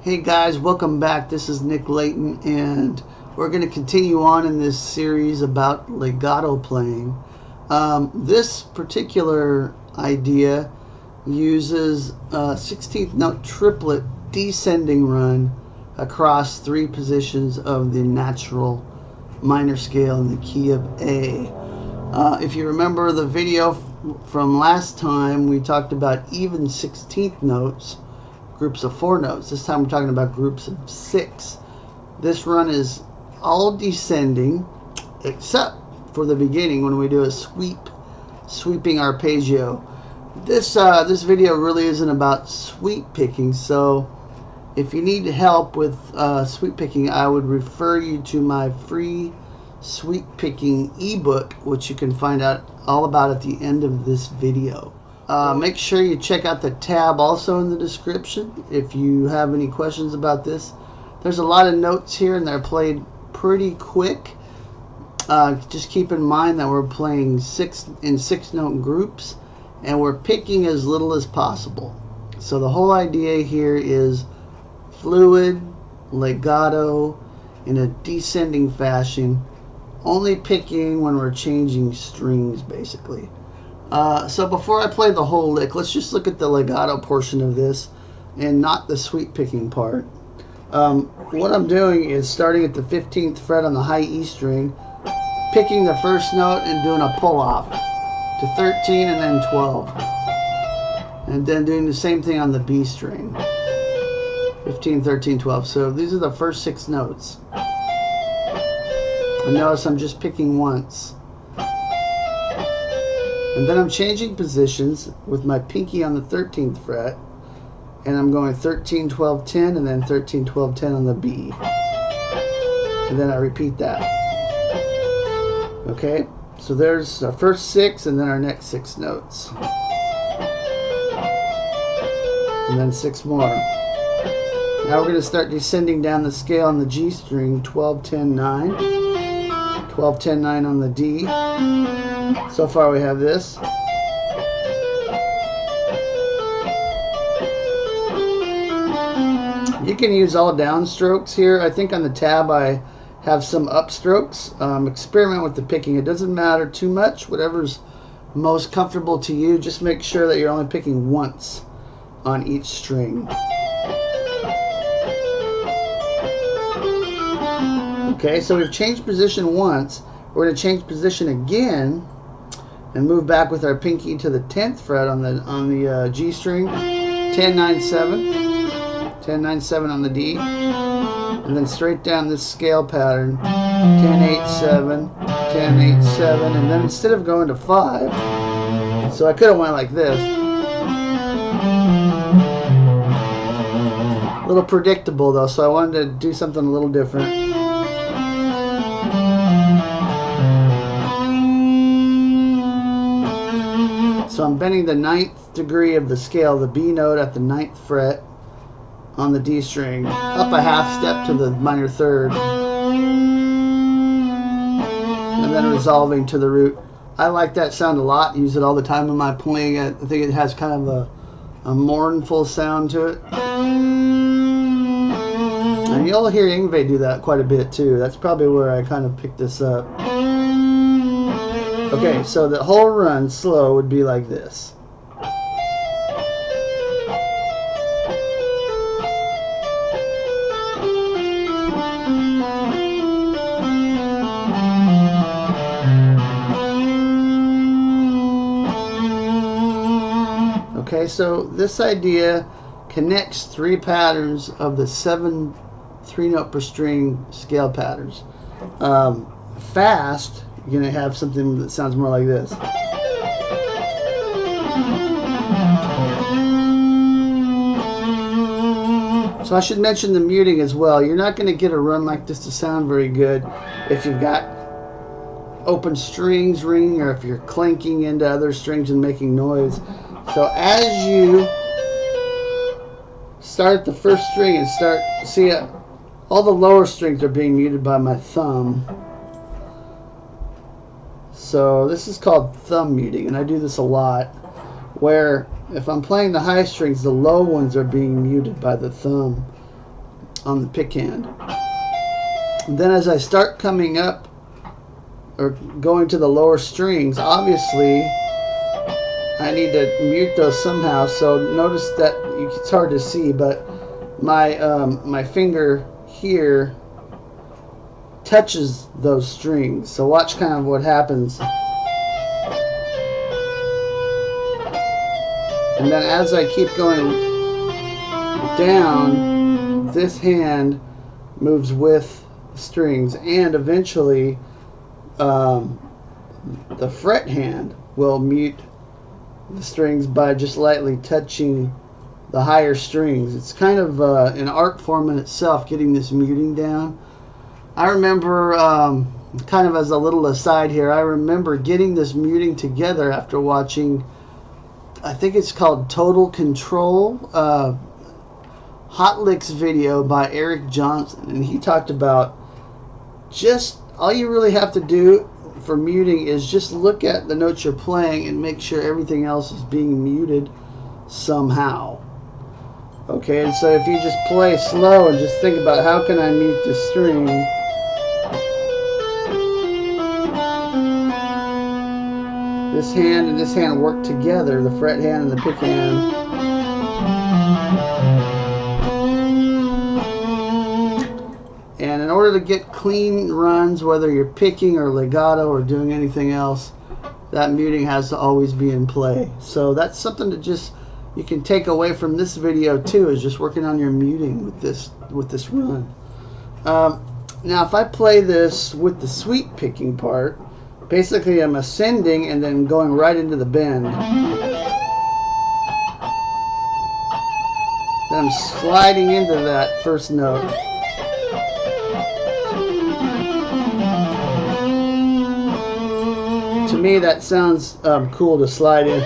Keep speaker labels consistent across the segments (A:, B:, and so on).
A: Hey guys, welcome back. This is Nick Layton, and we're going to continue on in this series about legato playing. This particular idea uses a 16th note triplet descending run across 3 positions of the natural minor scale in the key of A. If you remember the video from last time, we talked about even 16th notes, groups of 4 notes. This time we're talking about groups of 6. This run is all descending except for the beginning when we do a sweeping arpeggio. This video really isn't about sweep picking, so if you need help with sweep picking, I would refer you to my free sweep picking ebook, which you can find out all about at the end of this video. Make sure you check out the tab also in the description if you have any questions about this. There's a lot of notes here and they're played pretty quick. Just keep in mind that we're playing 6 note groups and we're picking as little as possible. So the whole idea here is fluid, legato, in a descending fashion, only picking when we're changing strings basically. So before I play the whole lick, let's just look at the legato portion of this and not the sweep picking part. What I'm doing is starting at the 15th fret on the high E string, picking the first note and doing a pull off to 13 and then 12. And then doing the same thing on the B string. 15, 13, 12. So these are the first 6 notes. And notice I'm just picking once. And then I'm changing positions with my pinky on the 13th fret, and I'm going 13, 12, 10, and then 13, 12, 10 on the B. And then I repeat that. Okay, so there's our first 6 and then our next 6 notes. And then 6 more. Now we're going to start descending down the scale on the G string, 12, 10, 9. 12, 10, 9 on the D. So far we have this. You can use all downstrokes here. I think on the tab I have some upstrokes. Experiment with the picking. It doesn't matter too much. Whatever's most comfortable to you. Just make sure that you're only picking once on each string. Okay, so we've changed position once. We're going to change position again and move back with our pinky to the 10th fret on the G string. 10, 9, 7. 10, 9, 7 on the D. And then straight down this scale pattern. 10, 8, 7. 10, 8, 7. And then instead of going to 5, so I could have went like this. A little predictable though, so I wanted to do something a little different. So I'm bending the 9th degree of the scale, the B note at the 9th fret on the D string, up a half step to the minor 3rd, and then resolving to the root. I like that sound a lot, use it all the time in my playing. I think it has kind of a mournful sound to it. And you'll hear Yngwie do that quite a bit too. That's probably where I kind of picked this up. Okay, so the whole run slow would be like this. Okay, so this idea connects 3 patterns of the 7 3-note per string scale patterns. Fast, you're going to have something that sounds more like this. So I should mention the muting as well. You're not going to get a run like this to sound very good if you've got open strings ringing or if you're clanking into other strings and making noise. So as you start the first string and see it, all the lower strings are being muted by my thumb. So this is called thumb muting, and I do this a lot, where if I'm playing the high strings, the low ones are being muted by the thumb on the pick hand. And then as I start coming up or going to the lower strings, obviously I need to mute those somehow. So notice that it's hard to see, but my finger here touches those strings. So watch kind of what happens. And then as I keep going down, this hand moves with the strings, and eventually the fret hand will mute the strings by just lightly touching the higher strings. It's kind of an art form in itself, getting this muting down. I remember, kind of as a little aside here, I remember getting this muting together after watching, I think it's called Total Control, Hot Licks video by Eric Johnson, and he talked about just all you really have to do for muting is just look at the notes you're playing and make sure everything else is being muted somehow. Okay, and so if you just play slow and just think about how can I mute this string, this hand and this hand work together, the fret hand and the pick hand. And in order to get clean runs, whether you're picking or legato or doing anything else, that muting has to always be in play. So that's something to just you can take away from this video too, is just working on your muting with this run. Now if I play this with the sweep picking part, basically I'm ascending and then going right into the bend. Then I'm sliding into that first note. To me that sounds cool to slide in.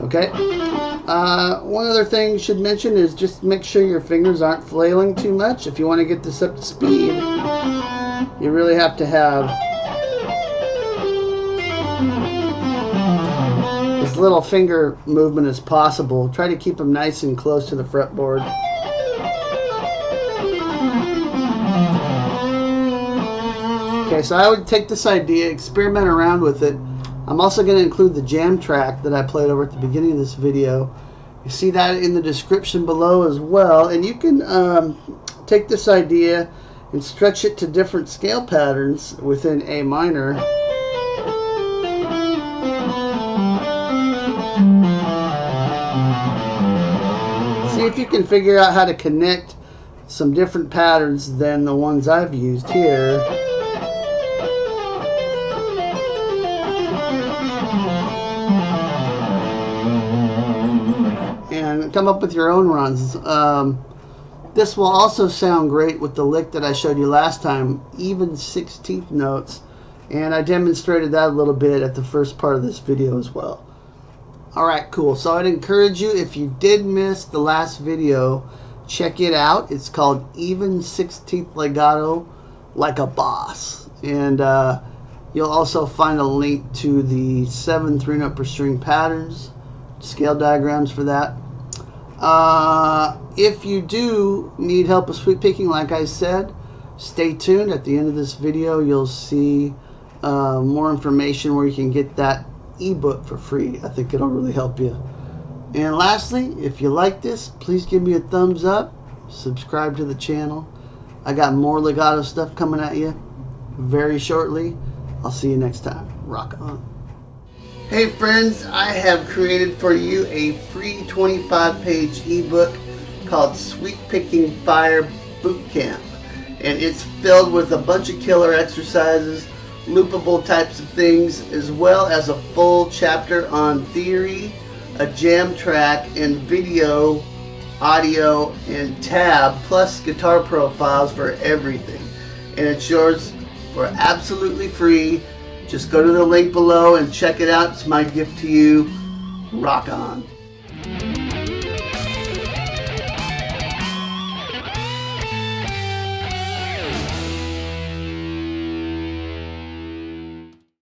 A: Okay. One other thing you should mention is just make sure your fingers aren't flailing too much. If you want to get this up to speed, you really have to have as little finger movement as possible. Try to keep them nice and close to the fretboard. Okay, so I would take this idea, experiment around with it. I'm also going to include the jam track that I played over at the beginning of this video. You see that in the description below as well. And you can take this idea and stretch it to different scale patterns within A minor. See if you can figure out how to connect some different patterns than the ones I've used here. And come up with your own runs. This will also sound great with the lick that I showed you last time, even 16th notes, and I demonstrated that a little bit at the first part of this video as well. Alright, cool. So I'd encourage you, if you did miss the last video, check it out. It's called Even 16th Legato Like a Boss, and you'll also find a link to the 7 3-note per string patterns, scale diagrams for that. If you do need help with sweep picking, like I said, stay tuned. At the end of this video, you'll see more information where you can get that ebook for free. I think it'll really help you. And lastly, if you like this, please give me a thumbs up subscribe to the channel. I got more Legato stuff coming at you very shortly. I'll see you next time. Rock on. Hey friends, I have created for you a free 25-page ebook called Picking Fire BootCamp. And it's filled with a bunch of killer exercises, loopable types of things, as well as a full chapter on theory, a jam track, and video, audio, and tab, plus guitar profiles for everything. And it's yours for absolutely free. Just go to the link below and check it out. It's my gift to you. Rock on.